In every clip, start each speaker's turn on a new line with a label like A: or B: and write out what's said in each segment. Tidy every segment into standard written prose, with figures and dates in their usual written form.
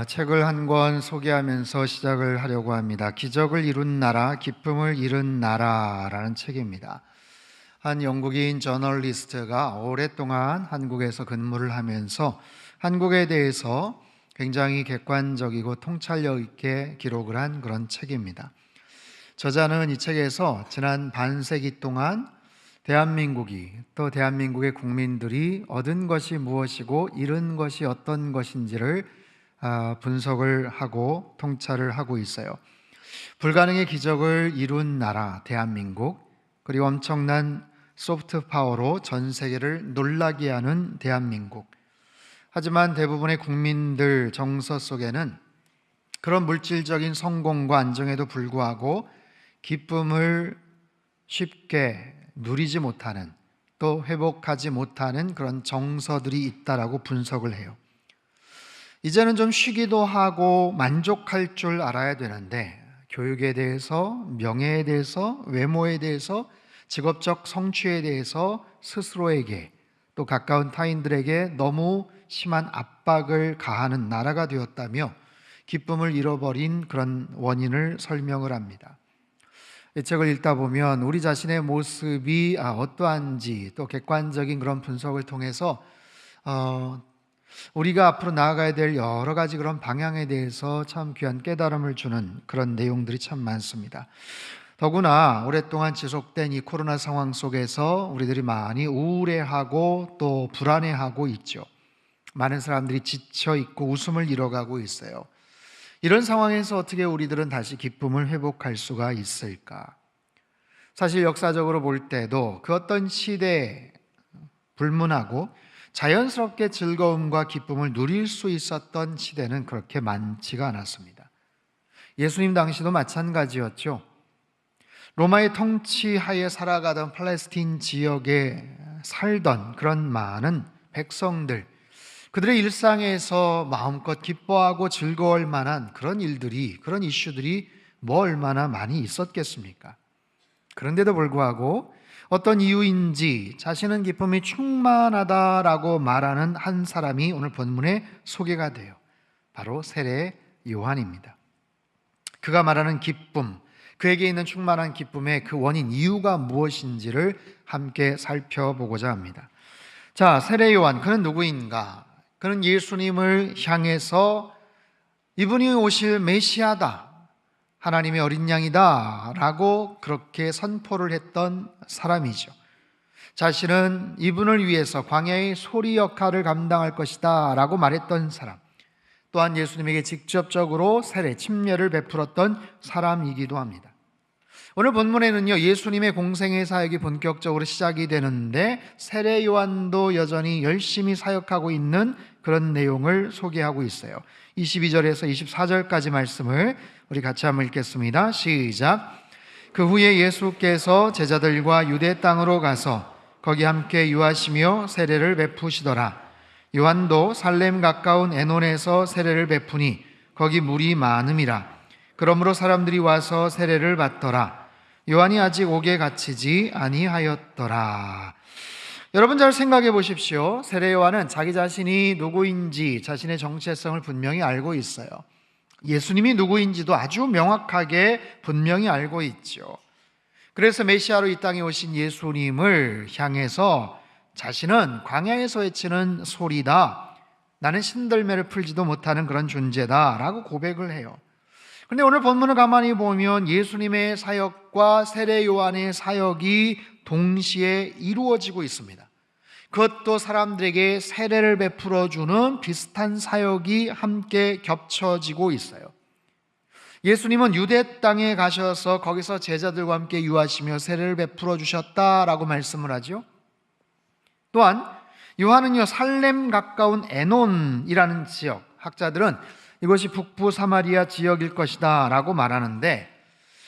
A: 책을 한 권 소개하면서 시작을 하려고 합니다. 기적을 이룬 나라, 기쁨을 잃은 나라라는 책입니다. 한 영국인 저널리스트가 오랫동안 한국에서 근무를 하면서 한국에 대해서 굉장히 객관적이고 통찰력 있게 기록을 한 그런 책입니다. 저자는 이 책에서 지난 반세기 동안 대한민국이 또 대한민국의 국민들이 얻은 것이 무엇이고 잃은 것이 어떤 것인지를 분석을 하고 통찰을 하고 있어요. 불가능의 기적을 이룬 나라 대한민국, 그리고 엄청난 소프트 파워로 전 세계를 놀라게 하는 대한민국. 하지만 대부분의 국민들 정서 속에는 그런 물질적인 성공과 안정에도 불구하고 기쁨을 쉽게 누리지 못하는, 또 회복하지 못하는 그런 정서들이 있다라고 분석을 해요. 이제는 좀 쉬기도 하고 만족할 줄 알아야 되는데, 교육에 대해서, 명예에 대해서, 외모에 대해서, 직업적 성취에 대해서 스스로에게 또 가까운 타인들에게 너무 심한 압박을 가하는 나라가 되었다며 기쁨을 잃어버린 그런 원인을 설명을 합니다. 이 책을 읽다 보면 우리 자신의 모습이 어떠한지, 또 객관적인 그런 분석을 통해서 우리가 앞으로 나아가야 될 여러 가지 그런 방향에 대해서 참 귀한 깨달음을 주는 그런 내용들이 참 많습니다. 더구나 오랫동안 지속된 이 코로나 상황 속에서 우리들이 많이 우울해하고 또 불안해하고 있죠. 많은 사람들이 지쳐 있고 웃음을 잃어가고 있어요. 이런 상황에서 어떻게 우리들은 다시 기쁨을 회복할 수가 있을까? 사실 역사적으로 볼 때도 그 어떤 시대에 불문하고 자연스럽게 즐거움과 기쁨을 누릴 수 있었던 시대는 그렇게 많지가 않았습니다. 예수님 당시도 마찬가지였죠. 로마의 통치하에 살아가던 팔레스틴 지역에 살던 그런 많은 백성들, 그들의 일상에서 마음껏 기뻐하고 즐거울 만한 그런 일들이, 그런 이슈들이 뭐 얼마나 많이 있었겠습니까? 그런데도 불구하고 어떤 이유인지 자신은 기쁨이 충만하다라고 말하는 한 사람이 오늘 본문에 소개가 돼요. 바로 세례 요한입니다. 그가 말하는 기쁨, 그에게 있는 충만한 기쁨의 그 원인, 이유가 무엇인지를 함께 살펴보고자 합니다. 자, 세례 요한, 그는 누구인가? 그는 예수님을 향해서 이분이 오실 메시아다, 하나님의 어린 양이다 라고 그렇게 선포를 했던 사람이죠. 자신은 이분을 위해서 광야의 소리 역할을 감당할 것이다 라고 말했던 사람, 또한 예수님에게 직접적으로 세례, 침례를 베풀었던 사람이기도 합니다. 오늘 본문에는요, 예수님의 공생의 사역이 본격적으로 시작이 되는데 세례 요한도 여전히 열심히 사역하고 있는 그런 내용을 소개하고 있어요. 22절에서 24절까지 말씀을 우리 같이 한번 읽겠습니다. 시작. 그 후에 예수께서 제자들과 유대 땅으로 가서 거기 함께 유하시며 세례를 베푸시더라. 요한도 살렘 가까운 에논에서 세례를 베푸니 거기 물이 많음이라. 그러므로 사람들이 와서 세례를 받더라. 요한이 아직 옥에 갇히지 아니하였더라. 여러분 잘 생각해 보십시오. 세례 요한은 자기 자신이 누구인지 자신의 정체성을 분명히 알고 있어요. 예수님이 누구인지도 아주 명확하게 분명히 알고 있죠. 그래서 메시아로 이 땅에 오신 예수님을 향해서 자신은 광야에서 외치는 소리다, 나는 신들매를 풀지도 못하는 그런 존재다 라고 고백을 해요. 그런데 오늘 본문을 가만히 보면 예수님의 사역과 세례 요한의 사역이 동시에 이루어지고 있습니다. 그것도 사람들에게 세례를 베풀어주는 비슷한 사역이 함께 겹쳐지고 있어요. 예수님은 유대 땅에 가셔서 거기서 제자들과 함께 유하시며 세례를 베풀어 주셨다라고 말씀을 하죠. 또한 요한은요, 살렘 가까운 에논이라는 지역, 학자들은 이것이 북부 사마리아 지역일 것이다 라고 말하는데,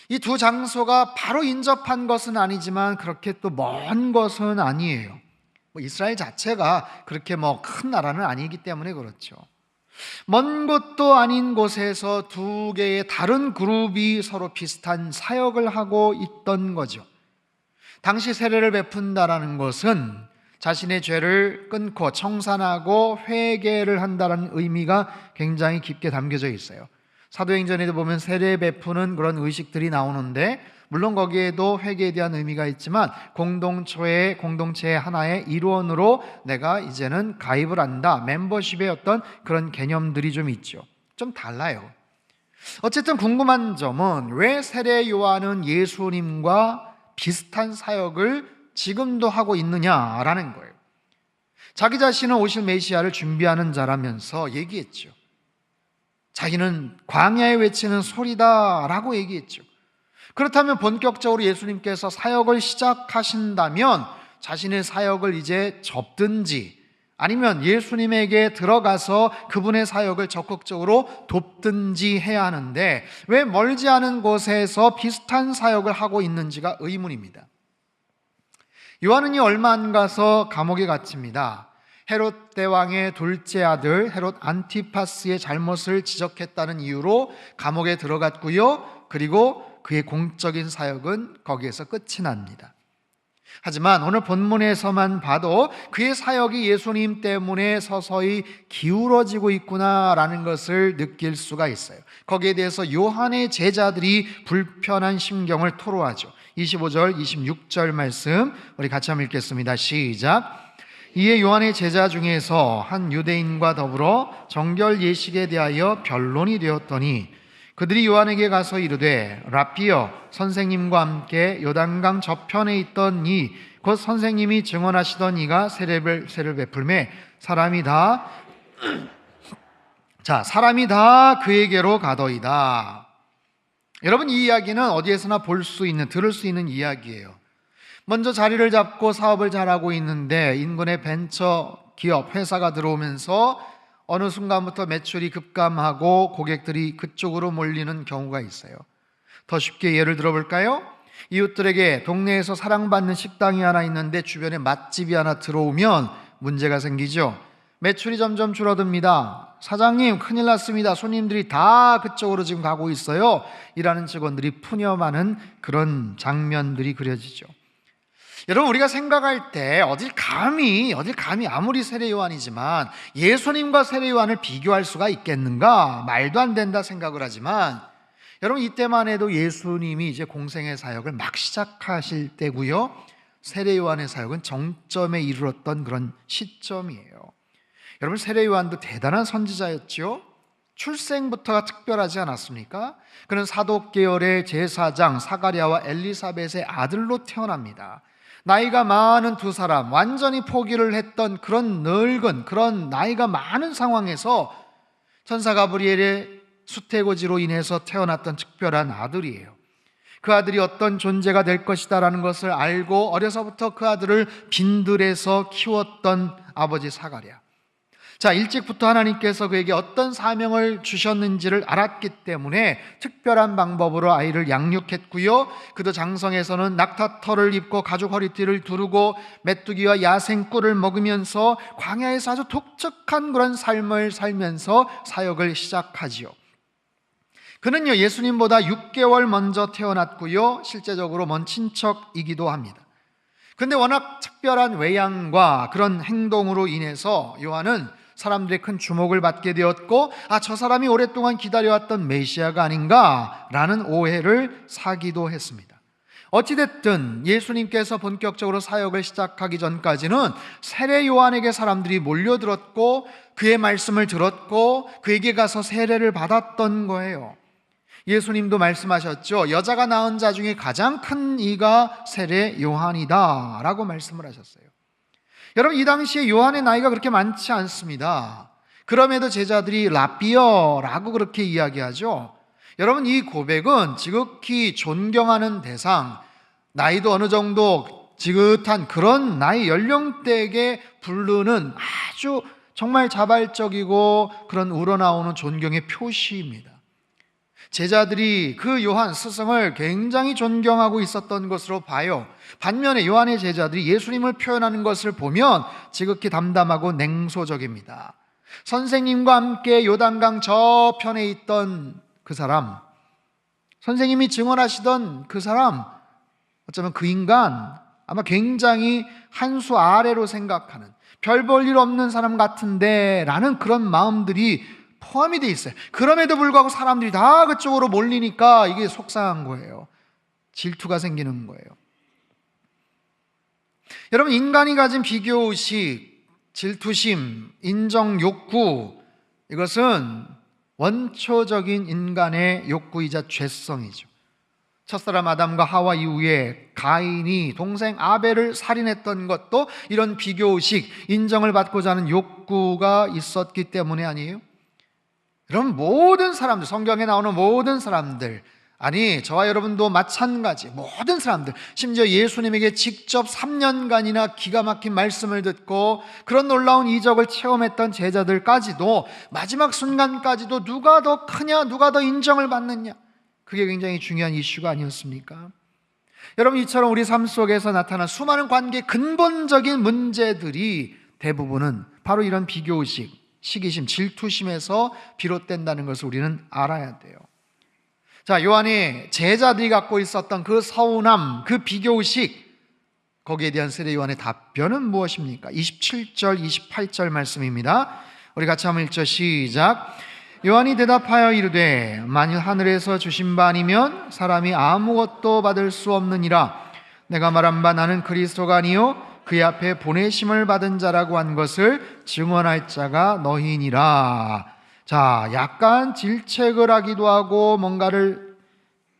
A: 이 두 장소가 바로 인접한 것은 아니지만 그렇게 또 먼 것은 아니에요. 이스라엘 자체가 그렇게 큰 나라는 아니기 때문에 그렇죠. 먼 곳도 아닌 곳에서 두 개의 다른 그룹이 서로 비슷한 사역을 하고 있던 거죠. 당시 세례를 베푼다라는 것은 자신의 죄를 끊고 청산하고 회개를 한다는 의미가 굉장히 깊게 담겨져 있어요. 사도행전에도 보면 세례 베푸는 그런 의식들이 나오는데, 물론 거기에도 회개에 대한 의미가 있지만 공동체의 하나의 일원으로 내가 이제는 가입을 한다, 멤버십의 어떤 그런 개념들이 좀 있죠. 좀 달라요. 어쨌든 궁금한 점은 왜 세례 요한은 예수님과 비슷한 사역을 지금도 하고 있느냐라는 거예요. 자기 자신은 오실 메시아를 준비하는 자라면서 얘기했죠. 자기는 광야에 외치는 소리다라고 얘기했죠. 그렇다면 본격적으로 예수님께서 사역을 시작하신다면 자신의 사역을 이제 접든지 아니면 예수님에게 들어가서 그분의 사역을 적극적으로 돕든지 해야 하는데, 왜 멀지 않은 곳에서 비슷한 사역을 하고 있는지가 의문입니다. 요한은 얼마 안 가서 감옥에 갇힙니다. 헤롯 대왕의 둘째 아들 헤롯 안티파스의 잘못을 지적했다는 이유로 감옥에 들어갔고요. 그리고 그의 공적인 사역은 거기에서 끝이 납니다. 하지만 오늘 본문에서만 봐도 그의 사역이 예수님 때문에 서서히 기울어지고 있구나라는 것을 느낄 수가 있어요. 거기에 대해서 요한의 제자들이 불편한 심경을 토로하죠. 25절, 26절 말씀 우리 같이 한번 읽겠습니다. 시작. 이에 요한의 제자 중에서 한 유대인과 더불어 정결 예식에 대하여 변론이 되었더니 그들이 요한에게 가서 이르되 라피여, 선생님과 함께 요단강 저편에 있던 이 곧 선생님이 증언하시던 이가 세례를 베풀매 사람이 다 그에게로 가더이다. 여러분, 이 이야기는 어디에서나 볼 수 있는, 들을 수 있는 이야기예요. 먼저 자리를 잡고 사업을 잘하고 있는데 인근의 벤처 기업 회사가 들어오면서 어느 순간부터 매출이 급감하고 고객들이 그쪽으로 몰리는 경우가 있어요. 더 쉽게 예를 들어볼까요? 이웃들에게 동네에서 사랑받는 식당이 하나 있는데 주변에 맛집이 하나 들어오면 문제가 생기죠. 매출이 점점 줄어듭니다. 사장님, 큰일 났습니다. 손님들이 다 그쪽으로 지금 가고 있어요. 일하는 직원들이 푸념하는 그런 장면들이 그려지죠. 여러분, 우리가 생각할 때 어딜 감히 아무리 세례 요한이지만 예수님과 세례 요한을 비교할 수가 있겠는가? 말도 안 된다 생각을 하지만, 여러분, 이때만 해도 예수님이 이제 공생의 사역을 막 시작하실 때고요, 세례 요한의 사역은 정점에 이르렀던 그런 시점이에요. 여러분, 세례 요한도 대단한 선지자였죠. 출생부터가 특별하지 않았습니까? 그는 사독 계열의 제사장 사가랴와 엘리사벳의 아들로 태어납니다. 나이가 많은 두 사람, 완전히 포기를 했던 그런 늙은, 그런 나이가 많은 상황에서 천사 가브리엘의 수태고지로 인해서 태어났던 특별한 아들이에요. 그 아들이 어떤 존재가 될 것이다라는 것을 알고 어려서부터 그 아들을 빈들에서 키웠던 아버지 사가랴. 자, 일찍부터 하나님께서 그에게 어떤 사명을 주셨는지를 알았기 때문에 특별한 방법으로 아이를 양육했고요, 그도 장성에서는 낙타털을 입고 가죽 허리띠를 두르고 메뚜기와 야생꿀을 먹으면서 광야에서 아주 독특한 그런 삶을 살면서 사역을 시작하지요. 그는요, 예수님보다 6개월 먼저 태어났고요, 실제적으로 먼 친척이기도 합니다. 그런데 워낙 특별한 외양과 그런 행동으로 인해서 요한은 사람들의 큰 주목을 받게 되었고, 저 사람이 오랫동안 기다려왔던 메시아가 아닌가라는 오해를 사기도 했습니다. 어찌됐든 예수님께서 본격적으로 사역을 시작하기 전까지는 세례 요한에게 사람들이 몰려들었고 그의 말씀을 들었고 그에게 가서 세례를 받았던 거예요. 예수님도 말씀하셨죠. 여자가 낳은 자 중에 가장 큰 이가 세례 요한이다 라고 말씀을 하셨어요. 여러분, 이 당시에 요한의 나이가 그렇게 많지 않습니다. 그럼에도 제자들이 라비어라고 그렇게 이야기하죠. 여러분, 이 고백은 지극히 존경하는 대상, 나이도 어느 정도 지긋한 그런 나이 연령대에게 부르는 아주 정말 자발적이고 그런 우러나오는 존경의 표시입니다. 제자들이 그 요한 스승을 굉장히 존경하고 있었던 것으로 봐요. 반면에 요한의 제자들이 예수님을 표현하는 것을 보면 지극히 담담하고 냉소적입니다. 선생님과 함께 요단강 저편에 있던 그 사람, 선생님이 증언하시던 그 사람, 어쩌면 그 인간, 아마 굉장히 한 수 아래로 생각하는, 별 볼 일 없는 사람 같은데 라는 그런 마음들이 포함이 돼 있어요. 그럼에도 불구하고 사람들이 다 그쪽으로 몰리니까 이게 속상한 거예요. 질투가 생기는 거예요. 여러분, 인간이 가진 비교의식, 질투심, 인정 욕구, 이것은 원초적인 인간의 욕구이자 죄성이죠. 첫사람 아담과 하와 이후에 가인이 동생 아벨을 살인했던 것도 이런 비교의식, 인정을 받고자 하는 욕구가 있었기 때문에 아니에요? 여러분, 모든 사람들, 성경에 나오는 모든 사람들, 아니 저와 여러분도 마찬가지, 모든 사람들, 심지어 예수님에게 직접 3년간이나 기가 막힌 말씀을 듣고 그런 놀라운 이적을 체험했던 제자들까지도 마지막 순간까지도 누가 더 크냐, 누가 더 인정을 받느냐, 그게 굉장히 중요한 이슈가 아니었습니까? 여러분, 이처럼 우리 삶 속에서 나타난 수많은 관계의 근본적인 문제들이 대부분은 바로 이런 비교의식, 시기심, 질투심에서 비롯된다는 것을 우리는 알아야 돼요. 자, 요한이 제자들이 갖고 있었던 그 서운함, 그 비교의식, 거기에 대한 세례 요한의 답변은 무엇입니까? 27절, 28절 말씀입니다. 우리 같이 한번 읽죠. 시작. 요한이 대답하여 이르되 만일 하늘에서 주신 바 아니면 사람이 아무것도 받을 수 없느니라. 내가 말한 바 나는 그리스도가 아니요 그의 앞에 보내심을 받은 자라고 한 것을 증언할 자가 너희니라. 자, 약간 질책을 하기도 하고 뭔가를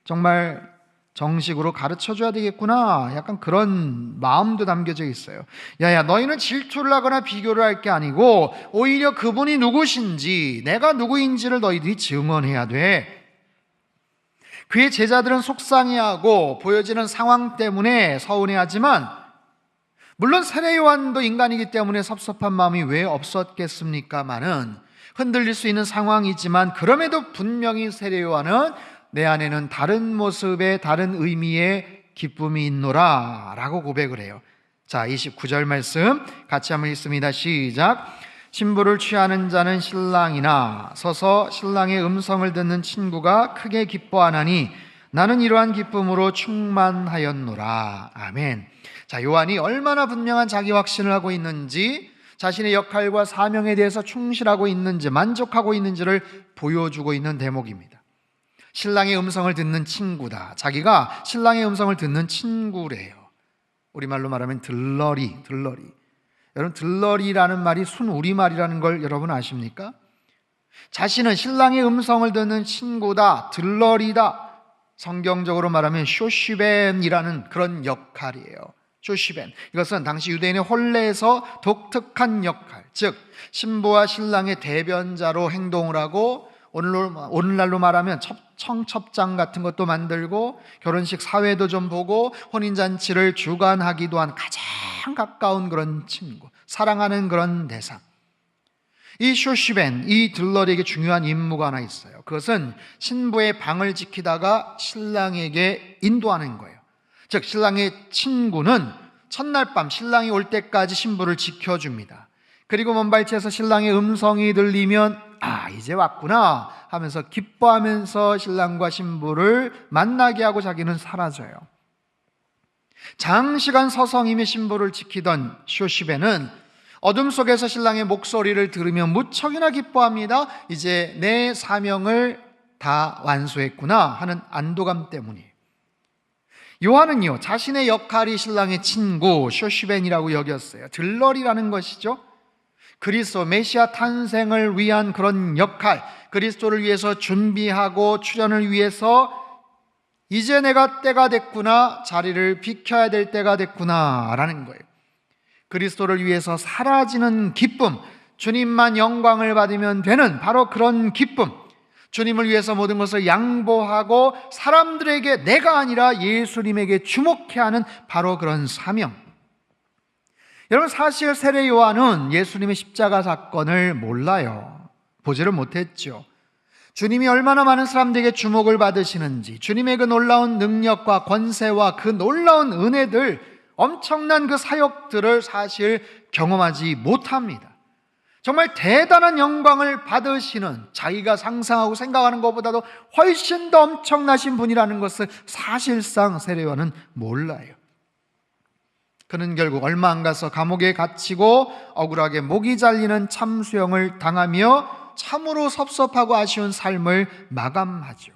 A: 정말 정식으로 가르쳐줘야 되겠구나, 약간 그런 마음도 담겨져 있어요. 야야, 너희는 질투를 하거나 비교를 할 게 아니고 오히려 그분이 누구신지, 내가 누구인지를 너희들이 증언해야 돼. 그의 제자들은 속상해하고 보여지는 상황 때문에 서운해하지만, 물론 세례 요한도 인간이기 때문에 섭섭한 마음이 왜 없었겠습니까마는, 흔들릴 수 있는 상황이지만 그럼에도 분명히 세례 요한은 내 안에는 다른 모습의, 다른 의미의 기쁨이 있노라 라고 고백을 해요. 자, 29절 말씀 같이 한번 읽습니다. 시작. 신부를 취하는 자는 신랑이나 서서 신랑의 음성을 듣는 친구가 크게 기뻐하나니 나는 이러한 기쁨으로 충만하였노라. 아멘. 자, 요한이 얼마나 분명한 자기 확신을 하고 있는지, 자신의 역할과 사명에 대해서 충실하고 있는지, 만족하고 있는지를 보여주고 있는 대목입니다. 신랑의 음성을 듣는 친구다. 자기가 신랑의 음성을 듣는 친구래요. 우리말로 말하면 들러리. 여러분, 들러리라는 말이 순우리말이라는 걸 여러분 아십니까? 자신은 신랑의 음성을 듣는 친구다, 들러리다. 성경적으로 말하면 쇼시벤이라는 그런 역할이에요. 쇼시벤, 이것은 당시 유대인의 혼례에서 독특한 역할, 즉 신부와 신랑의 대변자로 행동을 하고, 오늘날로 말하면 청첩장 같은 것도 만들고 결혼식 사회도 좀 보고 혼인잔치를 주관하기도 한 가장 가까운 그런 친구, 사랑하는 그런 대상. 이 쇼시벤, 이 들러리에게 중요한 임무가 하나 있어요. 그것은 신부의 방을 지키다가 신랑에게 인도하는 거예요. 즉 신랑의 친구는 첫날 밤 신랑이 올 때까지 신부를 지켜줍니다. 그리고 먼발치에서 신랑의 음성이 들리면 아, 이제 왔구나 하면서 기뻐하면서 신랑과 신부를 만나게 하고 자기는 사라져요. 장시간 서성이며 신부를 지키던 쇼시베는 어둠 속에서 신랑의 목소리를 들으며 무척이나 기뻐합니다. 이제 내 사명을 다 완수했구나 하는 안도감 때문이에요. 요한은요, 자신의 역할이 신랑의 친구 쇼시벤이라고 여겼어요. 들러리라는 것이죠. 그리스도 메시아 탄생을 위한 그런 역할, 그리스도를 위해서 준비하고 출현을 위해서 이제 내가 때가 됐구나, 자리를 비켜야 될 때가 됐구나 라는 거예요. 그리스도를 위해서 사라지는 기쁨, 주님만 영광을 받으면 되는 바로 그런 기쁨, 주님을 위해서 모든 것을 양보하고 사람들에게 내가 아니라 예수님에게 주목해야 하는 바로 그런 사명. 여러분, 사실 세례 요한은 예수님의 십자가 사건을 몰라요. 보지를 못했죠. 주님이 얼마나 많은 사람들에게 주목을 받으시는지, 주님의 그 놀라운 능력과 권세와 그 놀라운 은혜들, 엄청난 그 사역들을 사실 경험하지 못합니다. 정말 대단한 영광을 받으시는, 자기가 상상하고 생각하는 것보다도 훨씬 더 엄청나신 분이라는 것을 사실상 세례 요한은 몰라요. 그는 결국 얼마 안 가서 감옥에 갇히고 억울하게 목이 잘리는 참수형을 당하며 참으로 섭섭하고 아쉬운 삶을 마감하죠.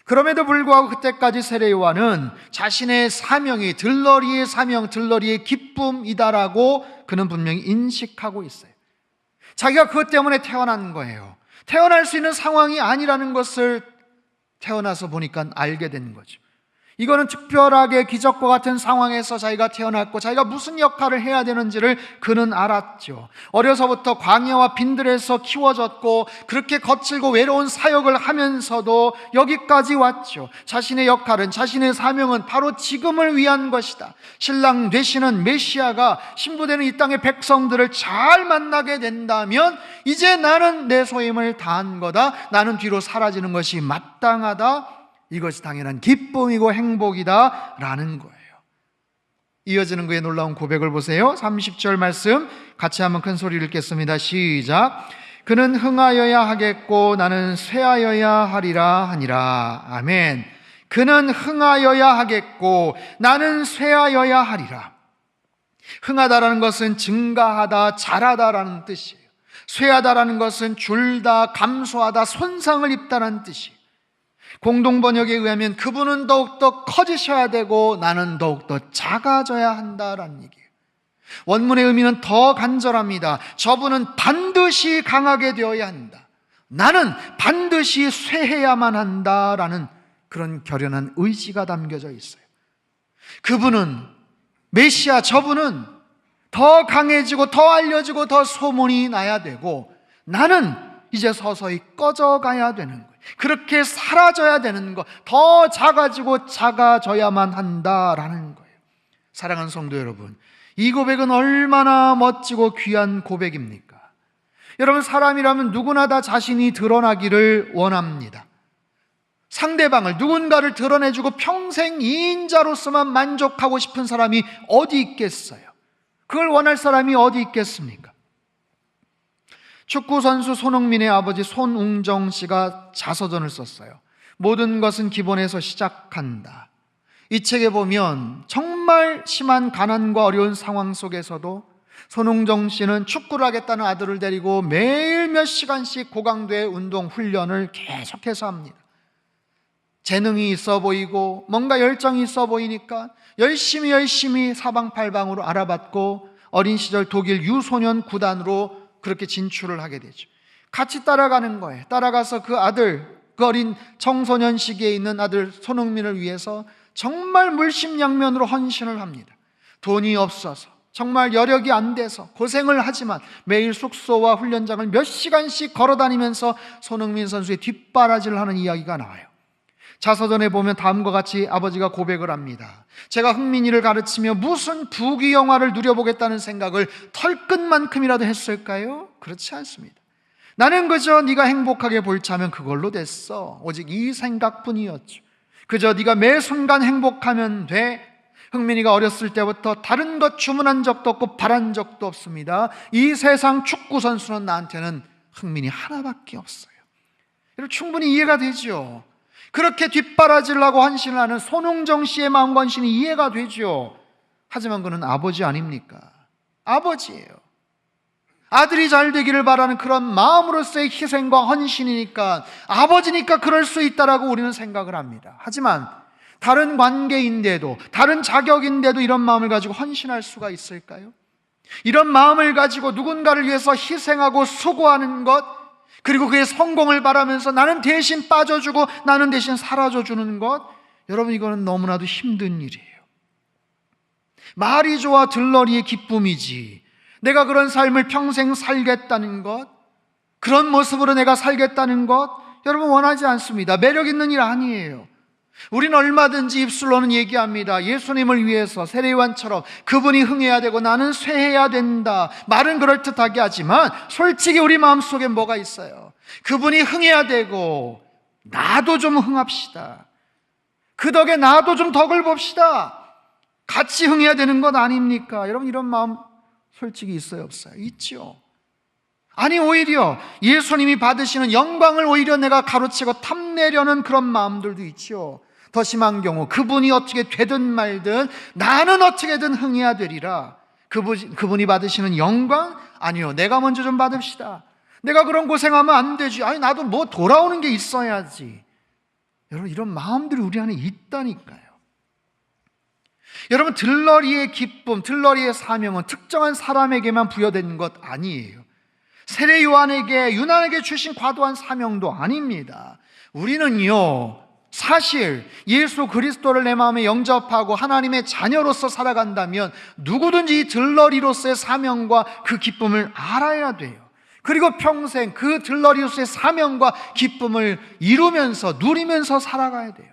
A: 그럼에도 불구하고 그때까지 세례 요한은 자신의 사명이 들러리의 사명, 들러리의 기쁨이다라고 그는 분명히 인식하고 있어요. 자기가 그것 때문에 태어난 거예요. 태어날 수 있는 상황이 아니라는 것을 태어나서 보니까 알게 된 거죠. 이거는 특별하게 기적과 같은 상황에서 자기가 태어났고 자기가 무슨 역할을 해야 되는지를 그는 알았죠. 어려서부터 광야와 빈들에서 키워졌고 그렇게 거칠고 외로운 사역을 하면서도 여기까지 왔죠. 자신의 역할은, 자신의 사명은 바로 지금을 위한 것이다. 신랑 되시는 메시아가 신부되는 이 땅의 백성들을 잘 만나게 된다면 이제 나는 내 소임을 다한 거다. 나는 뒤로 사라지는 것이 마땅하다. 이것이 당연한 기쁨이고 행복이다 라는 거예요. 이어지는 그의 놀라운 고백을 보세요. 30절 말씀 같이 한번 큰 소리를 읽겠습니다. 시작. 그는 흥하여야 하겠고 나는 쇠하여야 하리라 하니라. 아멘. 그는 흥하여야 하겠고 나는 쇠하여야 하리라. 흥하다라는 것은 증가하다, 자라다라는 뜻이에요. 쇠하다라는 것은 줄다, 감소하다, 손상을 입다라는 뜻이에요. 공동번역에 의하면 그분은 더욱더 커지셔야 되고 나는 더욱더 작아져야 한다라는 얘기예요. 원문의 의미는 더 간절합니다. 저분은 반드시 강하게 되어야 한다. 나는 반드시 쇠해야만 한다라는 그런 결연한 의지가 담겨져 있어요. 그분은, 메시아 저분은 더 강해지고 더 알려지고 더 소문이 나야 되고 나는 이제 서서히 꺼져가야 되는 거예요. 그렇게 사라져야 되는 것, 더 작아지고 작아져야만 한다라는 거예요. 사랑하는 성도 여러분, 이 고백은 얼마나 멋지고 귀한 고백입니까? 여러분, 사람이라면 누구나 다 자신이 드러나기를 원합니다. 상대방을, 누군가를 드러내주고 평생 이인자로서만 만족하고 싶은 사람이 어디 있겠어요? 그걸 원할 사람이 어디 있겠습니까? 축구선수 손흥민의 아버지 손웅정 씨가 자서전을 썼어요. 모든 것은 기본에서 시작한다. 이 책에 보면 정말 심한 가난과 어려운 상황 속에서도 손웅정 씨는 축구를 하겠다는 아들을 데리고 매일 몇 시간씩 고강도의 운동 훈련을 계속해서 합니다. 재능이 있어 보이고 뭔가 열정이 있어 보이니까 열심히 사방팔방으로 알아봤고 어린 시절 독일 유소년 구단으로 그렇게 진출을 하게 되죠. 같이 따라가는 거예요. 따라가서 그 아들, 그 어린 청소년 시기에 있는 아들 손흥민을 위해서 정말 물심양면으로 헌신을 합니다. 돈이 없어서, 정말 여력이 안 돼서 고생을 하지만 매일 숙소와 훈련장을 몇 시간씩 걸어다니면서 손흥민 선수의 뒷바라지를 하는 이야기가 나와요. 자서전에 보면 다음과 같이 아버지가 고백을 합니다. 제가 흥민이를 가르치며 무슨 부귀 영화를 누려보겠다는 생각을 털끝만큼이라도 했을까요? 그렇지 않습니다. 나는 그저 네가 행복하게 볼 차면 그걸로 됐어. 오직 이 생각뿐이었죠. 그저 네가 매 순간 행복하면 돼. 흥민이가 어렸을 때부터 다른 것 주문한 적도 없고 바란 적도 없습니다. 이 세상 축구 선수는 나한테는 흥민이 하나밖에 없어요. 여러분, 충분히 이해가 되죠. 그렇게 뒷바라지를 하고 헌신을 하는 손웅정 씨의 마음과 헌신이 이해가 되죠. 하지만 그는 아버지 아닙니까? 아버지예요. 아들이 잘 되기를 바라는 그런 마음으로서의 희생과 헌신이니까, 아버지니까 그럴 수 있다라고 우리는 생각을 합니다. 하지만 다른 관계인데도, 다른 자격인데도 이런 마음을 가지고 헌신할 수가 있을까요? 이런 마음을 가지고 누군가를 위해서 희생하고 수고하는 것, 그리고 그의 성공을 바라면서 나는 대신 빠져주고 나는 대신 사라져주는 것, 여러분, 이거는 너무나도 힘든 일이에요. 말이 좋아 들러리의 기쁨이지 내가 그런 삶을 평생 살겠다는 것, 그런 모습으로 내가 살겠다는 것, 여러분, 원하지 않습니다. 매력 있는 일 아니에요. 우리는 얼마든지 입술로는 얘기합니다. 예수님을 위해서 세례요한처럼 그분이 흥해야 되고 나는 쇠해야 된다. 말은 그럴듯하게 하지만 솔직히 우리 마음속에 뭐가 있어요? 그분이 흥해야 되고 나도 좀 흥합시다. 그 덕에 나도 좀 덕을 봅시다. 같이 흥해야 되는 것 아닙니까? 여러분, 이런 마음 솔직히 있어요, 없어요? 있죠. 아니, 오히려 예수님이 받으시는 영광을 오히려 내가 가로채고 탐내려는 그런 마음들도 있죠. 더 심한 경우 그분이 어떻게 되든 말든 나는 어떻게든 흥해야 되리라. 그분이 받으시는 영광? 아니요, 내가 먼저 좀 받읍시다. 내가 그런 고생하면 안 되지. 아니, 나도 뭐 돌아오는 게 있어야지. 여러분, 이런 마음들이 우리 안에 있다니까요. 여러분, 들러리의 기쁨, 들러리의 사명은 특정한 사람에게만 부여된 것 아니에요. 세례 요한에게, 유난에게 주신 과도한 사명도 아닙니다. 우리는요, 사실 예수 그리스도를 내 마음에 영접하고 하나님의 자녀로서 살아간다면 누구든지 이 들러리로서의 사명과 그 기쁨을 알아야 돼요. 그리고 평생 그 들러리로서의 사명과 기쁨을 이루면서 누리면서 살아가야 돼요.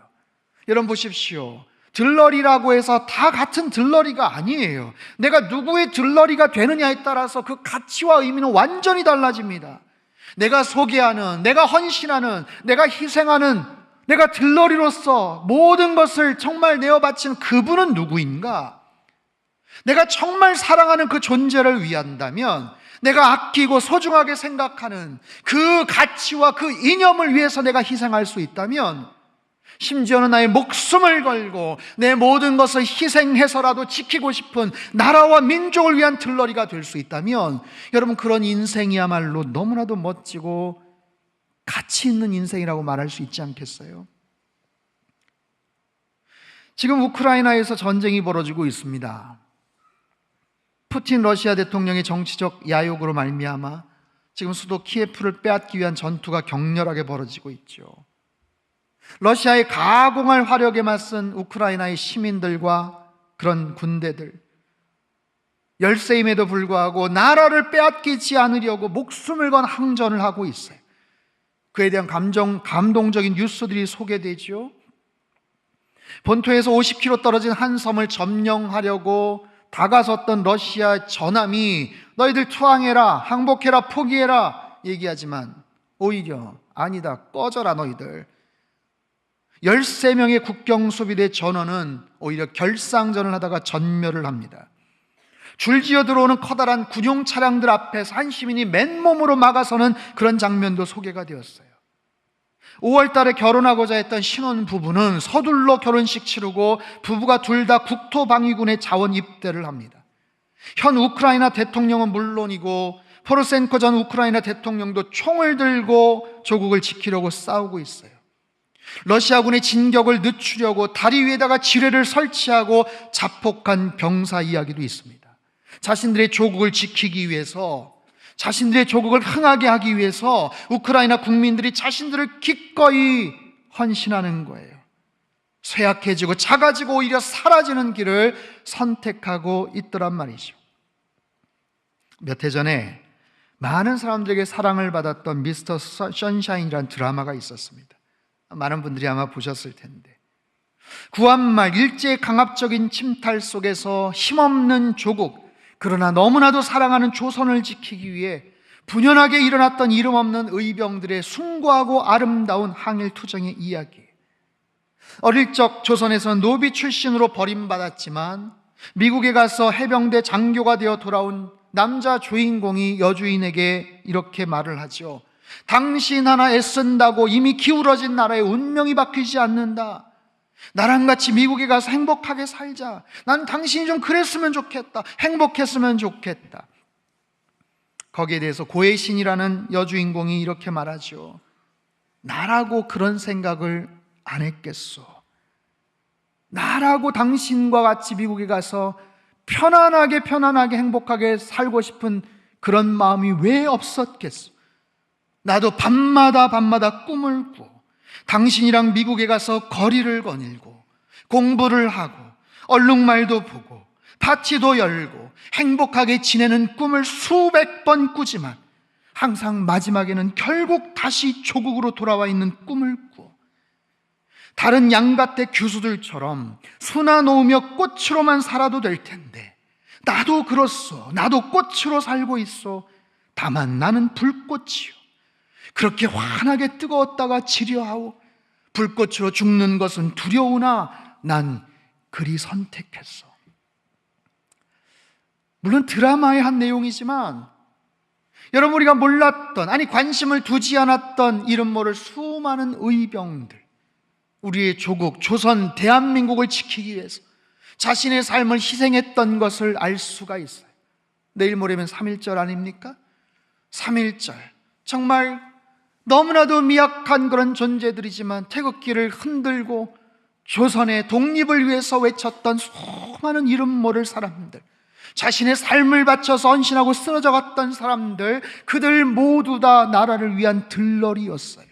A: 여러분 보십시오. 들러리라고 해서 다 같은 들러리가 아니에요. 내가 누구의 들러리가 되느냐에 따라서 그 가치와 의미는 완전히 달라집니다. 내가 소개하는, 내가 헌신하는, 내가 희생하는, 내가 들러리로서 모든 것을 정말 내어 바치는 그분은 누구인가? 내가 정말 사랑하는 그 존재를 위한다면, 내가 아끼고 소중하게 생각하는 그 가치와 그 이념을 위해서 내가 희생할 수 있다면, 심지어는 나의 목숨을 걸고 내 모든 것을 희생해서라도 지키고 싶은 나라와 민족을 위한 들러리가 될 수 있다면, 여러분, 그런 인생이야말로 너무나도 멋지고 가치 있는 인생이라고 말할 수 있지 않겠어요? 지금 우크라이나에서 전쟁이 벌어지고 있습니다. 푸틴 러시아 대통령의 정치적 야욕으로 말미암아 지금 수도 키예프를 빼앗기 위한 전투가 격렬하게 벌어지고 있죠. 러시아의 가공할 화력에 맞선 우크라이나의 시민들과 그런 군대들, 열세임에도 불구하고 나라를 빼앗기지 않으려고 목숨을 건 항전을 하고 있어요. 그에 대한 감동적인 뉴스들이 소개되죠. 본토에서 50km 떨어진 한 섬을 점령하려고 다가섰던 러시아 전함이 너희들 투항해라, 항복해라, 포기해라 얘기하지만 오히려 아니다, 꺼져라 너희들. 13명의 국경수비대 전원은 오히려 결상전을 하다가 전멸을 합니다. 줄지어 들어오는 커다란 군용 차량들 앞에서 한 시민이 맨몸으로 막아서는 그런 장면도 소개가 되었어요. 5월 달에 결혼하고자 했던 신혼 부부는 서둘러 결혼식 치르고 부부가 둘 다 국토방위군에 자원 입대를 합니다. 현 우크라이나 대통령은 물론이고 포로센코 전 우크라이나 대통령도 총을 들고 조국을 지키려고 싸우고 있어요. 러시아군의 진격을 늦추려고 다리 위에다가 지뢰를 설치하고 자폭한 병사 이야기도 있습니다. 자신들의 조국을 지키기 위해서, 자신들의 조국을 흥하게 하기 위해서 우크라이나 국민들이 자신들을 기꺼이 헌신하는 거예요. 쇠약해지고 작아지고 오히려 사라지는 길을 선택하고 있더란 말이죠. 몇 해 전에 많은 사람들에게 사랑을 받았던 미스터 선샤인이라는 드라마가 있었습니다. 많은 분들이 아마 보셨을 텐데, 구한말 일제의 강압적인 침탈 속에서 힘없는 조국, 그러나 너무나도 사랑하는 조선을 지키기 위해 분연하게 일어났던 이름 없는 의병들의 숭고하고 아름다운 항일투쟁의 이야기. 어릴 적 조선에서 노비 출신으로 버림받았지만 미국에 가서 해병대 장교가 되어 돌아온 남자 주인공이 여주인에게 이렇게 말을 하죠. 당신 하나 애쓴다고 이미 기울어진 나라의 운명이 바뀌지 않는다. 나랑 같이 미국에 가서 행복하게 살자. 난 당신이 좀 그랬으면 좋겠다. 행복했으면 좋겠다. 거기에 대해서 고혜신이라는 여주인공이 이렇게 말하죠. 나라고 그런 생각을 안 했겠소. 나라고 당신과 같이 미국에 가서 편안하게 행복하게 살고 싶은 그런 마음이 왜 없었겠소. 나도 밤마다 꿈을 꾸고 당신이랑 미국에 가서 거리를 거닐고 공부를 하고 얼룩말도 보고 파티도 열고 행복하게 지내는 꿈을 수백 번 꾸지만 항상 마지막에는 결국 다시 조국으로 돌아와 있는 꿈을 꾸어 다른 양가댁 교수들처럼 수나 놓으며 꽃으로만 살아도 될 텐데 나도 그렇소. 나도 꽃으로 살고 있어. 다만 나는 불꽃이요. 그렇게 환하게 뜨거웠다가 지려하오. 불꽃으로 죽는 것은 두려우나 난 그리 선택했어. 물론 드라마의 한 내용이지만 여러분, 우리가 몰랐던, 아니 관심을 두지 않았던 이름 모를 수많은 의병들, 우리의 조국, 조선, 대한민국을 지키기 위해서 자신의 삶을 희생했던 것을 알 수가 있어요. 내일 모레면 3.1절 아닙니까? 3.1절, 정말 너무나도 미약한 그런 존재들이지만 태극기를 흔들고 조선의 독립을 위해서 외쳤던 수많은 이름 모를 사람들, 자신의 삶을 바쳐서 헌신하고 쓰러져 갔던 사람들, 그들 모두 다 나라를 위한 들러리였어요.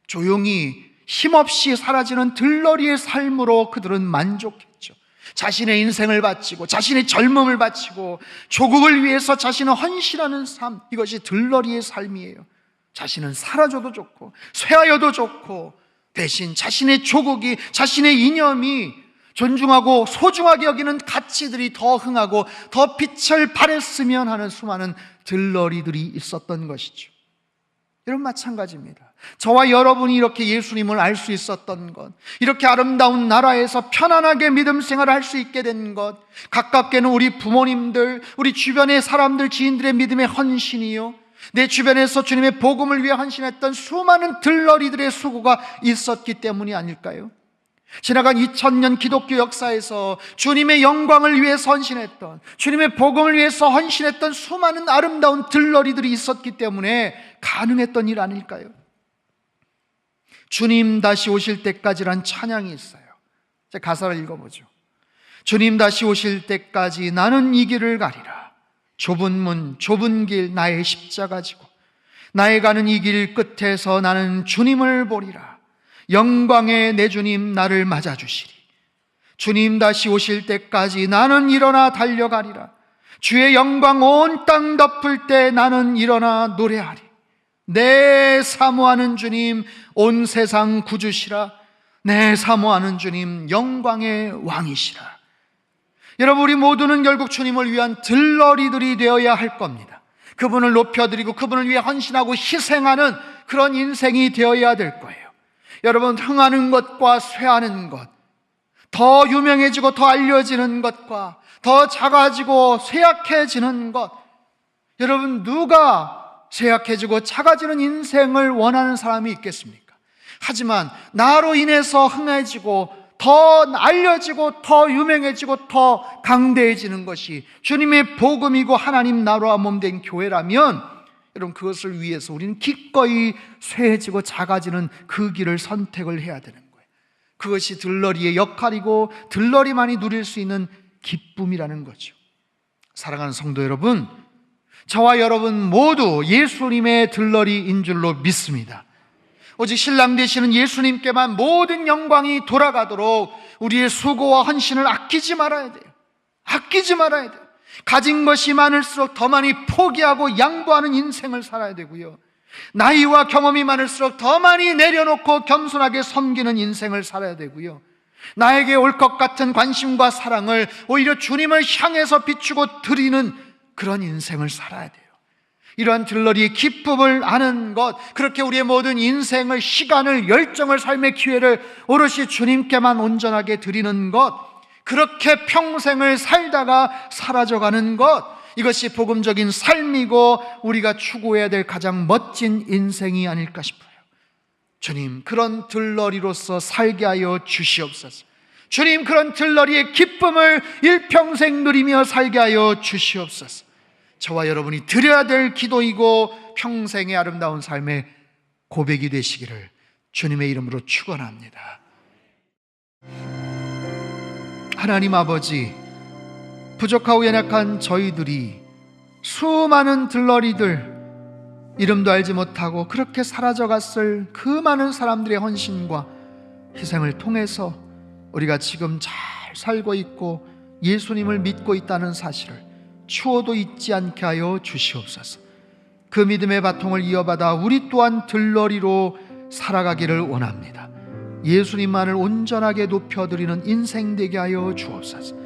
A: 조용히 힘없이 사라지는 들러리의 삶으로 그들은 만족했죠. 자신의 인생을 바치고 자신의 젊음을 바치고 조국을 위해서 자신을 헌신하는 삶, 이것이 들러리의 삶이에요. 자신은 사라져도 좋고 쇠하여도 좋고 대신 자신의 조국이, 자신의 이념이 존중하고 소중하게 여기는 가치들이 더 흥하고 더 빛을 발했으면 하는 수많은 들러리들이 있었던 것이죠. 여러분, 마찬가지입니다. 저와 여러분이 이렇게 예수님을 알 수 있었던 것, 이렇게 아름다운 나라에서 편안하게 믿음 생활을 할 수 있게 된 것, 가깝게는 우리 부모님들, 우리 주변의 사람들, 지인들의 믿음의 헌신이요, 내 주변에서 주님의 복음을 위해 헌신했던 수많은 들러리들의 수고가 있었기 때문이 아닐까요? 지나간 2000년 기독교 역사에서 주님의 영광을 위해서 헌신했던, 주님의 복음을 위해서 헌신했던 수많은 아름다운 들러리들이 있었기 때문에 가능했던 일 아닐까요? 주님 다시 오실 때까지란 찬양이 있어요. 제 가사를 읽어보죠. 주님 다시 오실 때까지 나는 이 길을 가리라. 좁은 문, 좁은 길, 나의 십자가 지고 나의 가는 이 길 끝에서 나는 주님을 보리라. 영광의 내 주님 나를 맞아주시리. 주님 다시 오실 때까지 나는 일어나 달려가리라. 주의 영광 온 땅 덮을 때 나는 일어나 노래하리. 내 사모하는 주님 온 세상 구주시라. 내 사모하는 주님 영광의 왕이시라. 여러분, 우리 모두는 결국 주님을 위한 들러리들이 되어야 할 겁니다. 그분을 높여드리고 그분을 위해 헌신하고 희생하는 그런 인생이 되어야 될 거예요. 여러분, 흥하는 것과 쇠하는 것, 더 유명해지고 더 알려지는 것과 더 작아지고 쇠약해지는 것, 여러분, 누가 쇠약해지고 작아지는 인생을 원하는 사람이 있겠습니까? 하지만 나로 인해서 흥해지고 더 알려지고 더 유명해지고 더 강대해지는 것이 주님의 복음이고 하나님 나라와 몸된 교회라면, 여러분, 그것을 위해서 우리는 기꺼이 쇠해지고 작아지는 그 길을 선택을 해야 되는 거예요. 그것이 들러리의 역할이고 들러리만이 누릴 수 있는 기쁨이라는 거죠. 사랑하는 성도 여러분, 저와 여러분 모두 예수님의 들러리인 줄로 믿습니다. 오직 신랑 되시는 예수님께만 모든 영광이 돌아가도록 우리의 수고와 헌신을 아끼지 말아야 돼요. 아끼지 말아야 돼요. 가진 것이 많을수록 더 많이 포기하고 양보하는 인생을 살아야 되고요, 나이와 경험이 많을수록 더 많이 내려놓고 겸손하게 섬기는 인생을 살아야 되고요, 나에게 올 것 같은 관심과 사랑을 오히려 주님을 향해서 비추고 드리는 그런 인생을 살아야 돼요. 이러한 들러리의 기쁨을 아는 것, 그렇게 우리의 모든 인생을, 시간을, 열정을, 삶의 기회를 오롯이 주님께만 온전하게 드리는 것, 그렇게 평생을 살다가 사라져가는 것, 이것이 복음적인 삶이고 우리가 추구해야 될 가장 멋진 인생이 아닐까 싶어요. 주님, 그런 들러리로서 살게 하여 주시옵소서. 주님, 그런 들러리의 기쁨을 일평생 누리며 살게 하여 주시옵소서. 저와 여러분이 드려야 될 기도이고 평생의 아름다운 삶의 고백이 되시기를 주님의 이름으로 축원합니다. 하나님 아버지, 부족하고 연약한 저희들이 수많은 들러리들, 이름도 알지 못하고 그렇게 사라져갔을 그 많은 사람들의 헌신과 희생을 통해서 우리가 지금 잘 살고 있고 예수님을 믿고 있다는 사실을 추호도 잊지 않게 하여 주시옵소서. 그 믿음의 바통을 이어받아 우리 또한 들러리로 살아가기를 원합니다. 예수님만을 온전하게 높여드리는 인생 되게 하여 주옵소서.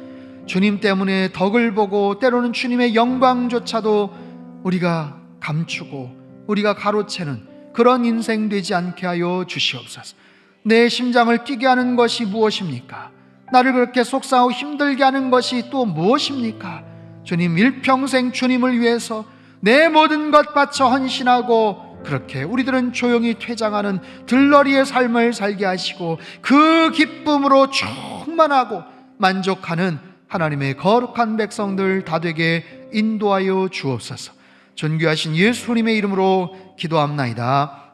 A: 주님 때문에 덕을 보고 때로는 주님의 영광조차도 우리가 감추고 우리가 가로채는 그런 인생 되지 않게 하여 주시옵소서. 내 심장을 뛰게 하는 것이 무엇입니까? 나를 그렇게 속상하고 힘들게 하는 것이 또 무엇입니까? 주님, 일평생 주님을 위해서 내 모든 것 바쳐 헌신하고 그렇게 우리들은 조용히 퇴장하는 들러리의 삶을 살게 하시고 그 기쁨으로 충만하고 만족하는 하나님의 거룩한 백성들 다 되게 인도하여 주옵소서. 존귀하신 예수님의 이름으로 기도합나이다.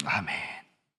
A: 아멘.